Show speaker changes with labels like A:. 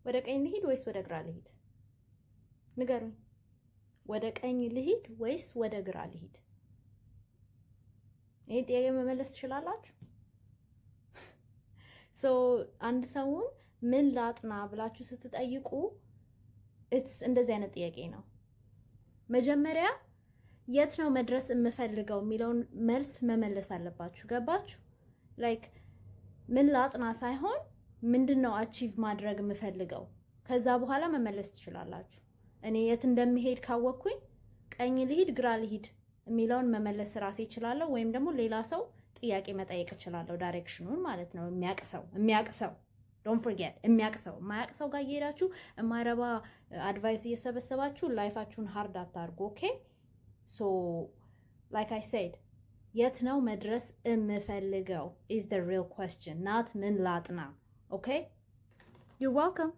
A: ወደ ቀኝ ልሂድ ወይስ ወደ ግራ ልሂድ? ንገሩኝ። ወደ ቀኝ ልሂድ ወይስ ወደ ግራ ልሂድ? ይሄን ጥያቄ መመለስ ትችላላችሁ? አንድ ሰውን ምን ላጥና ብላችሁ ስትጠይቁ እንደዚህ አይነት ጥያቄ ነው። መጀመሪያ የት ነው መድረስ የምፈልገው የሚለውን መልስ መመለስ አለባችሁ። ገባችሁ? ላይክ ምን ላጥና ሳይሆን ምንድነው አቺቭ ማድረግ የምፈልገው። ከዛ በኋላ መመለስ ትችላላችሁ። እኔ የት እንደምሄድ ካወቅኩኝ ቀኝ ልሂድ ግራ ልሂድ የሚለውን መመለስ ራሴ እችላለሁ፣ ወይም ደግሞ ሌላ ሰው ጥያቄ መጠየቅ እችላለሁ። ዳይሬክሽኑን ማለት ነው። የሚያቅሰው ዶንት ፎርጌት፣ የሚያቅሰው ማያቅሰው ጋር እየሄዳችሁ የማይረባ አድቫይስ እየሰበሰባችሁ ላይፋችሁን ሃርድ አታርጉ። ኦኬ ሶ ላይክ አይ ሴድ የት ነው መድረስ የምፈልገው is the real question, not ምን ላጥና። ኦኬ ዩር ዌልካም